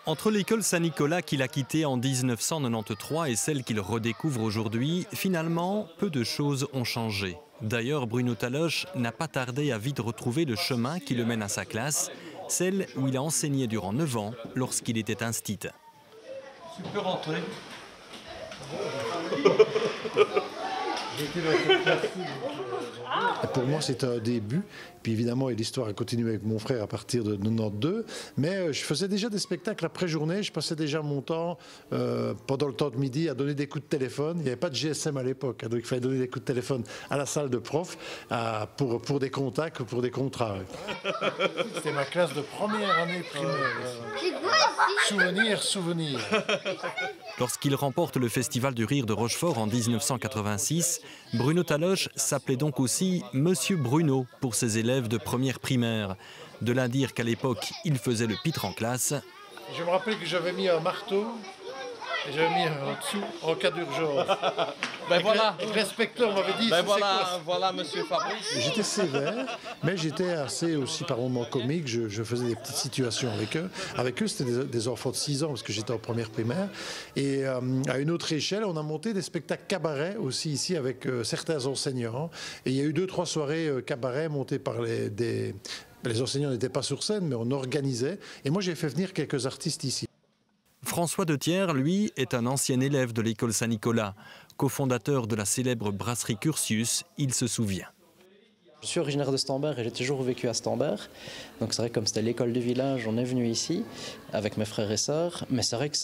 Entre l'école Saint-Nicolas qu'il a quittée en 1993 et celle qu'il redécouvre aujourd'hui, finalement, peu de choses ont changé. D'ailleurs, Bruno Taloche n'a pas tardé à vite retrouver le chemin qui le mène à sa classe, celle où il a enseigné durant 9 ans lorsqu'il était instit. Tu peux rentrer. Pour moi, c'était un début. Puis évidemment, l'histoire a continué avec mon frère à partir de 92. Mais je faisais déjà des spectacles après journée. Je passais déjà mon temps, pendant le temps de midi, à donner des coups de téléphone. Il n'y avait pas de GSM à l'époque, donc il fallait donner des coups de téléphone à la salle de prof pour des contacts ou pour des contrats. C'était ma classe de première année primaire. Souvenir. Lorsqu'il remporte le Festival du Rire de Rochefort en 1986, Bruno Taloche s'appelait donc aussi Monsieur Bruno pour ses élèves de première primaire. De là dire qu'à l'époque, il faisait le pitre en classe. Je me rappelle que j'avais mis un marteau et j'avais mis en dessous en cas d'urgence. Ben voilà. Le respecteur m'avait dit. Ben voilà, monsieur Fabrice. J'étais sévère, mais j'étais assez aussi par moments comique. Je faisais des petites situations avec eux. Avec eux, c'était des enfants de 6 ans parce que j'étais en première primaire. Et à une autre échelle, on a monté des spectacles cabaret aussi ici avec certains enseignants. Et il y a eu 2-3 soirées cabaret montées par les enseignants n'étaient pas sur scène, mais on organisait. Et moi, j'ai fait venir quelques artistes ici. François de Thiers, lui, est un ancien élève de l'école Saint-Nicolas. Cofondateur de la célèbre brasserie Curtius, il se souvient. Je suis originaire de Stambert et j'ai toujours vécu à Stambert. Donc c'est vrai que comme c'était l'école du village, on est venu ici avec mes frères et sœurs. Mais c'est vrai que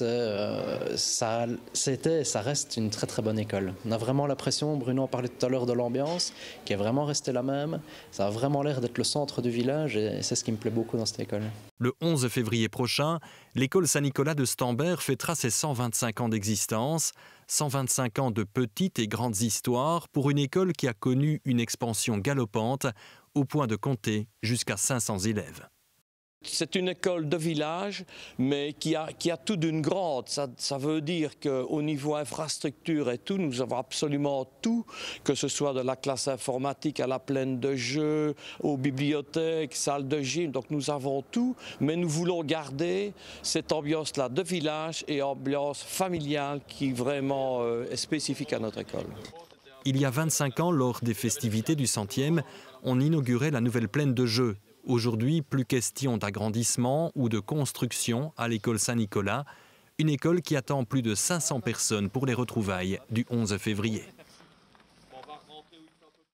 ça reste une très très bonne école. On a vraiment l'impression, Bruno en parlait tout à l'heure de l'ambiance, qui est vraiment restée la même. Ça a vraiment l'air d'être le centre du village et c'est ce qui me plaît beaucoup dans cette école. Le 11 février prochain, l'école Saint-Nicolas de Stambert fêtera ses 125 ans d'existence. 125 ans de petites et grandes histoires pour une école qui a connu une expansion galopante au point de compter jusqu'à 500 élèves. C'est une école de village, mais qui a tout d'une grande. Ça veut dire qu'au niveau infrastructure et tout, nous avons absolument tout, que ce soit de la classe informatique à la plaine de jeux, aux bibliothèques, salles de gym. Donc nous avons tout, mais nous voulons garder cette ambiance-là de village et ambiance familiale qui vraiment est spécifique à notre école. Il y a 25 ans, lors des festivités du 100e, on inaugurait la nouvelle plaine de jeux. Aujourd'hui, plus question d'agrandissement ou de construction à l'école Saint-Nicolas, une école qui attend plus de 500 personnes pour les retrouvailles du 11 février.